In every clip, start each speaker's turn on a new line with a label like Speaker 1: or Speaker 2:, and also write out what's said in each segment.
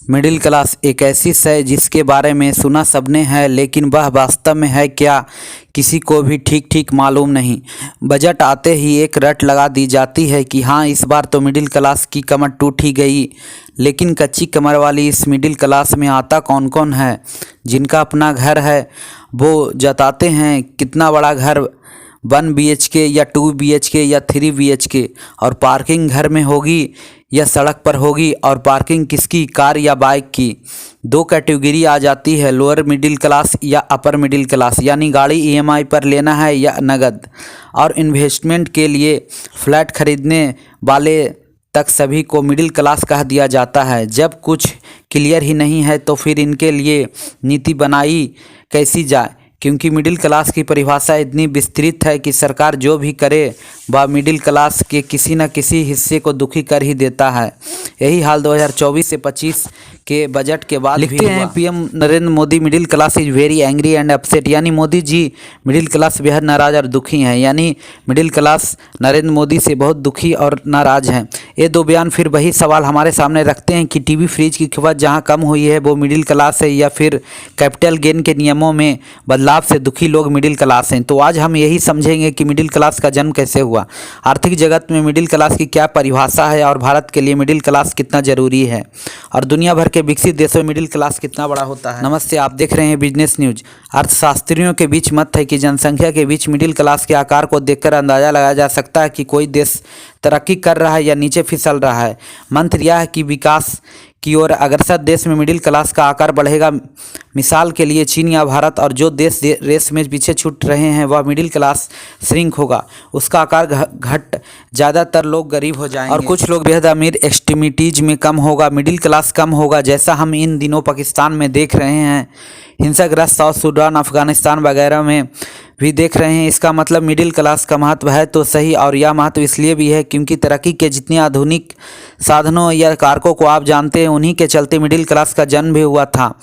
Speaker 1: Middle class एक ऐसी शय जिसके बारे में सुना सबने है, लेकिन वह वास्तव में है क्या, किसी को भी ठीक ठीक मालूम नहीं। बजट आते ही एक रट लगा दी जाती है कि हाँ, इस बार तो मिडिल क्लास की कमर टूट ही गई। लेकिन कच्ची कमर वाली इस मिडिल क्लास में आता कौन कौन है? जिनका अपना घर है वो जताते हैं कितना बड़ा घर, 1 BHK या 2 BHK या 3 BHK, और पार्किंग घर में होगी या सड़क पर होगी, और पार्किंग किसकी, कार या बाइक की। दो कैटेगरी आ जाती है, लोअर मिडिल क्लास या अपर मिडिल क्लास, यानी गाड़ी EMI पर लेना है या नगद। और इन्वेस्टमेंट के लिए फ्लैट खरीदने वाले तक सभी को मिडिल क्लास कह दिया जाता है। जब कुछ क्लियर ही नहीं है तो फिर इनके लिए नीति बनाई कैसी जाए, क्योंकि मिडिल क्लास की परिभाषा इतनी विस्तृत है कि सरकार जो भी करे वह मिडिल क्लास के किसी न किसी हिस्से को दुखी कर ही देता है। यही हाल 2024 से 25 के बजट के बाद लिखते हैं PM Narendra Modi, middle class is very angry and upset, यानी मोदी जी मिडिल क्लास बेहद नाराज और दुखी हैं, यानी मिडिल क्लास नरेंद्र मोदी से बहुत दुखी और नाराज हैं। ये दो बयान फिर वही सवाल हमारे सामने रखते हैं कि टीवी फ्रिज की कीमत जहां कम हुई है वो मिडिल क्लास है, या फिर कैपिटल गेन के नियमों में बदलाव से दुखी लोग मिडिल क्लास हैं। तो आज हम यही समझेंगे कि मिडिल क्लास का जन्म कैसे हुआ, आर्थिक जगत में मिडिल क्लास की क्या परिभाषा है, और भारत के लिए मिडिल क्लास कितना जरूरी है, और दुनिया भर के विकसित देशों में मिडिल क्लास कितना बड़ा होता है। नमस्ते, आप देख रहे हैं बिजनेस न्यूज। अर्थशास्त्रियों के बीच मत है कि जनसंख्या के बीच मिडिल क्लास के आकार को देखकर अंदाजा लगाया जा सकता है कि कोई देश तरक्की कर रहा है या नीचे फिसल रहा है। मंत्र यह है कि विकास की ओर अग्रसर देश में मिडिल क्लास का आकार बढ़ेगा। मिसाल के लिए चीन या भारत, और जो देश रेस में पीछे छूट रहे हैं वह मिडिल क्लास श्रिंक होगा, उसका आकार घट, ज़्यादातर लोग गरीब हो जाएंगे और कुछ लोग बेहद अमीर एक्सट्रीमिटीज में कम होगा, मिडिल क्लास कम होगा, जैसा हम इन दिनों पाकिस्तान में देख रहे हैं, हिंसाग्रस्त साउथ सूडान, अफगानिस्तान वगैरह में भी देख रहे हैं। इसका मतलब मिडिल क्लास का महत्व है तो सही, और यह महत्व इसलिए भी है क्योंकि तरक्की के जितने आधुनिक साधनों या कारकों को आप जानते हैं उन्हीं के चलते मिडिल क्लास का जन्म भी हुआ था।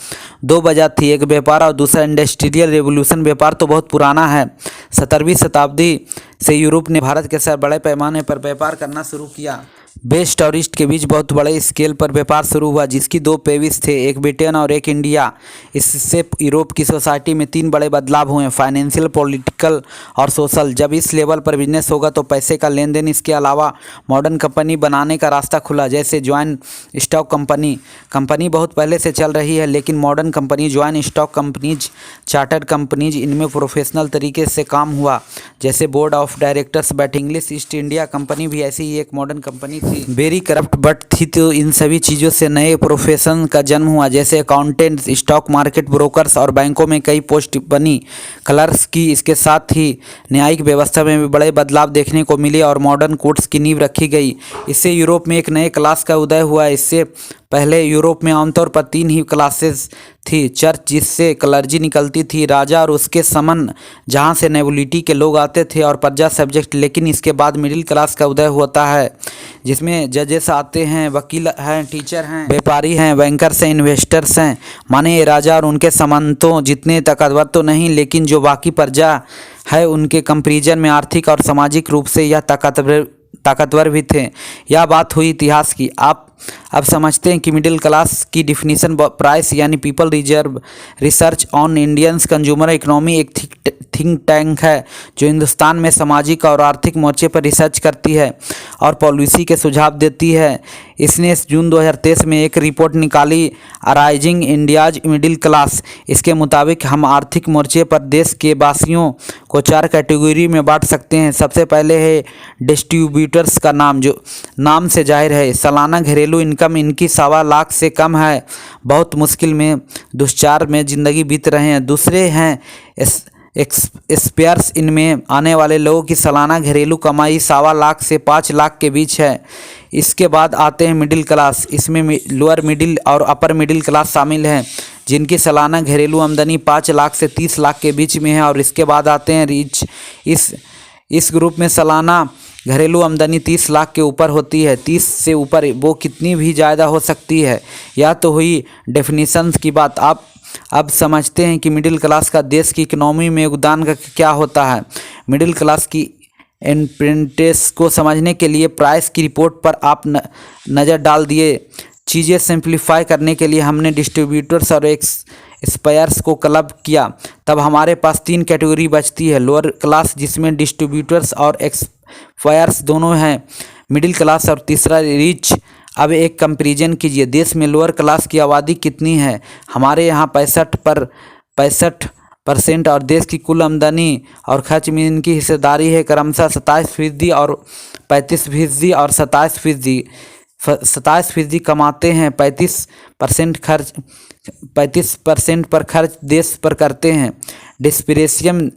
Speaker 1: दो वजह थी, एक व्यापार और दूसरा इंडस्ट्रियल रेवोल्यूशन। व्यापार तो बहुत पुराना है, 17वीं शताब्दी से यूरोप ने भारत के साथ बड़े पैमाने पर व्यापार करना शुरू किया। वेस्ट और ईस्ट के बीच बहुत बड़े स्केल पर व्यापार शुरू हुआ, जिसकी दो पेविस थे, एक ब्रिटेन और एक इंडिया। इससे यूरोप की सोसाइटी में 3 बड़े बदलाव हुए, फाइनेंशियल, पॉलिटिकल और सोशल। जब इस लेवल पर बिजनेस होगा तो पैसे का लेन देन, इसके अलावा मॉडर्न कंपनी बनाने का रास्ता खुला, जैसे ज्वाइन स्टॉक कंपनी। कंपनी बहुत पहले से चल रही है, लेकिन modern company, join stock companies, chartered companies, इनमें प्रोफेशनल तरीके से काम हुआ, जैसे बोर्ड ऑफ डायरेक्टर्स बैठे। इंग्लिश ईस्ट इंडिया कंपनी भी ऐसी ही एक मॉडर्न कंपनी थी, वेरी करप्ट बट थी। तो इन सभी चीज़ों से नए प्रोफेशन का जन्म हुआ, जैसे अकाउंटेंट, स्टॉक मार्केट ब्रोकर्स, और बैंकों में कई पोस्ट बनी, क्लर्क्स की। इसके साथ ही न्यायिक व्यवस्था में भी बड़े बदलाव देखने को मिले और मॉडर्न कोर्ट्स की नींव रखी गई। इससे यूरोप में एक नए क्लास का उदय हुआ। इससे पहले यूरोप में आमतौर पर 3 ही क्लासेस थी, चर्च जिससे क्लर्जी निकलती थी, राजा और उसके समन जहां से नोबिलिटी के लोग आते थे, और प्रजा सब्जेक्ट। लेकिन इसके बाद मिडिल क्लास का उदय होता है, जिसमें जजेस आते हैं, वकील हैं, टीचर हैं, व्यापारी हैं, बैंकर्स हैं, इन्वेस्टर्स हैं। माने ये राजा और उनके सामंतों जितने ताकतवर तो नहीं, लेकिन जो बाकी प्रजा है उनके कंपैरिजन में आर्थिक और सामाजिक रूप से यह ताकतवर भी थे। यह बात हुई इतिहास की। आप अब समझते हैं कि मिडिल क्लास की डिफिनीशन प्राइस, यानी people reserve research on Indians consumer economy, एक थिंक टैंक है जो हिंदुस्तान में सामाजिक और आर्थिक मोर्चे पर रिसर्च करती है और पॉलिसी के सुझाव देती है। इसने जून 2023 में एक रिपोर्ट निकाली, अराइजिंग इंडियाज मिडिल क्लास। इसके मुताबिक हम आर्थिक मोर्चे पर देश के वासियों को 4 कैटेगरी में बांट सकते हैं। सबसे पहले है डिस्ट्रीब्यूटर्स का नाम, जो नाम से जाहिर है, सालाना घरेलू इनकम इनकी 1.25 लाख से कम है, बहुत मुश्किल में दुश्चार में ज़िंदगी बीत रहे हैं। दूसरे हैं स्पेयर्स, इनमें आने वाले लोगों की सालाना घरेलू कमाई 1.25 लाख से 5 लाख के बीच है। इसके बाद आते हैं मिडिल क्लास, इसमें लोअर मिडिल और अपर मिडिल क्लास शामिल हैं, जिनकी सालाना घरेलू आमदनी 5 लाख से 30 लाख के बीच में है। और इसके बाद आते हैं रिच, इस ग्रुप में सालाना घरेलू आमदनी 30 लाख के ऊपर होती है। 30 से ऊपर वो कितनी भी ज़्यादा हो सकती है। यह तो हुई डेफिनेशंस की बात। आप अब समझते हैं कि मिडिल क्लास का देश की इकोनॉमी में योगदान का क्या होता है। मिडिल क्लास की इंप्रेंटिस को समझने के लिए प्राइस की रिपोर्ट पर आप नज़र डाल दिए चीज़ें सिंप्लीफाई करने के लिए हमने डिस्ट्रीब्यूटर्स और एक्सपायर्स को क्लब किया। तब हमारे पास 3 कैटेगरी बचती है, लोअर क्लास जिसमें डिस्ट्रीब्यूटर्स और एक्सपायर्स दोनों हैं, मिडिल क्लास और तीसरा रिच। अब एक कंपैरिजन कीजिए, देश में लोअर क्लास की आबादी कितनी है। हमारे यहाँ 65% और देश की कुल आमदनी और खर्च में इनकी हिस्सेदारी है क्रमशः 27% और 35% और 27% कमाते हैं। 35% पर खर्च देश पर करते हैं। डिस्पेरेशियम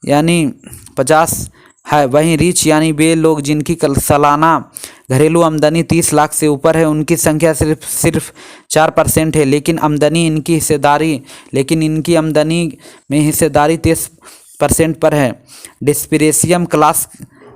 Speaker 1: यानी 50 है। वहीं रिच यानी वे लोग जिनकी सालाना घरेलू आमदनी 30 लाख से ऊपर है, उनकी संख्या सिर्फ 4% है, लेकिन इनकी आमदनी में हिस्सेदारी 23% पर है। डिस्पेरेशियम क्लास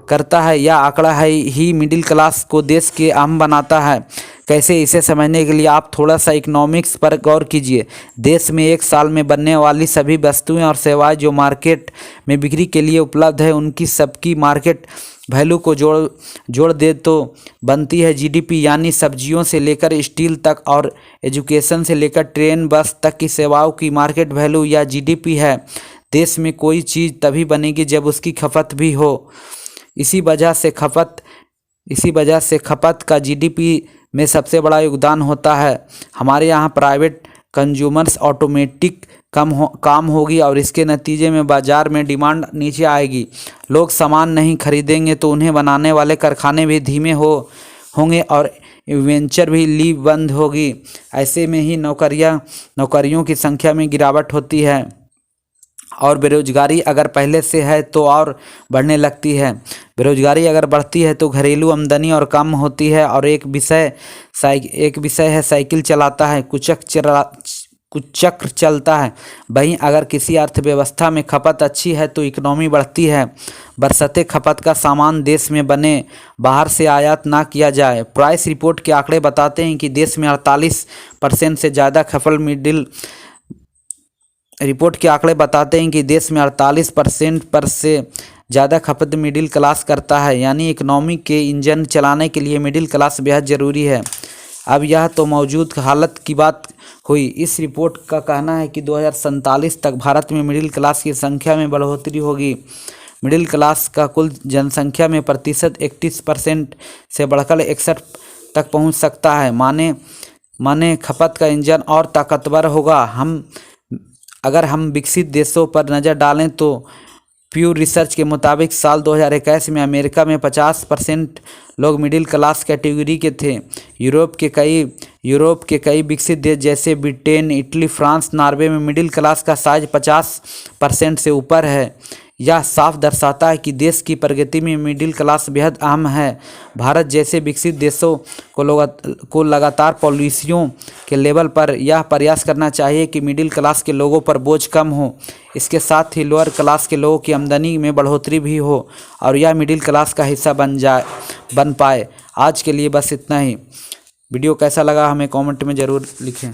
Speaker 1: करता है यह आंकड़ा है ही मिडिल क्लास को देश के अहम बनाता है। कैसे, इसे समझने के लिए आप थोड़ा सा इकोनॉमिक्स पर गौर कीजिए। देश में एक साल में बनने वाली सभी वस्तुएं और सेवाएं जो मार्केट में बिक्री के लिए उपलब्ध है, उनकी सबकी मार्केट वैल्यू को जोड़ दे तो बनती है जीडीपी। यानी सब्जियों से लेकर स्टील तक और एजुकेशन से लेकर ट्रेन बस तक की सेवाओं की मार्केट वैल्यू या जीडीपी है। देश में कोई चीज़ तभी बनेगी जब उसकी खपत भी हो। इसी वजह से खपत का जीडीपी में सबसे बड़ा योगदान होता है। हमारे यहाँ प्राइवेट कंज्यूमर्स ऑटोमेटिक काम होगी और इसके नतीजे में बाज़ार में डिमांड नीचे आएगी। लोग सामान नहीं खरीदेंगे तो उन्हें बनाने वाले कारखाने भी धीमे होंगे और वेंचर भी ली बंद होगी। ऐसे में ही नौकरियों की संख्या में गिरावट होती है और बेरोजगारी अगर पहले से है तो और बढ़ने लगती है। बेरोजगारी अगर बढ़ती है तो घरेलू आमदनी और कम होती है। और एक विषय है साइकिल चलाता है कुचक्र चलता है। वहीं अगर किसी अर्थव्यवस्था में खपत अच्छी है तो इकोनॉमी बढ़ती है, बशर्ते खपत का सामान देश में बने, बाहर से आयात ना किया जाए। प्राइस रिपोर्ट के आंकड़े बताते हैं कि देश में 48% से ज़्यादा खपत मिडिल क्लास करता है। यानी इकोनॉमी के इंजन चलाने के लिए मिडिल क्लास बेहद ज़रूरी है। अब यह तो मौजूद हालत की बात हुई। इस रिपोर्ट का कहना है कि 2047 तक भारत में मिडिल क्लास की संख्या में बढ़ोतरी होगी। मिडिल क्लास का कुल जनसंख्या में प्रतिशत 31% से बढ़कर 61 तक पहुंच सकता है। माने खपत का इंजन और ताकतवर होगा। अगर हम विकसित देशों पर नज़र डालें तो प्यू रिसर्च के मुताबिक साल 2021 में अमेरिका में 50% लोग मिडिल क्लास कैटेगरी के थे। यूरोप के कई विकसित देश जैसे ब्रिटेन, इटली, फ्रांस, नॉर्वे में मिडिल क्लास का साइज 50% से ऊपर है। यह साफ दर्शाता है कि देश की प्रगति में मिडिल क्लास बेहद अहम है। भारत जैसे विकसित देशों को लगातार पॉलिसियों के लेवल पर यह प्रयास करना चाहिए कि मिडिल क्लास के लोगों पर बोझ कम हो, इसके साथ ही लोअर क्लास के लोगों की आमदनी में बढ़ोतरी भी हो और यह मिडिल क्लास का हिस्सा बन पाए। आज के लिए बस इतना ही। वीडियो कैसा लगा हमें कमेंट में ज़रूर लिखें।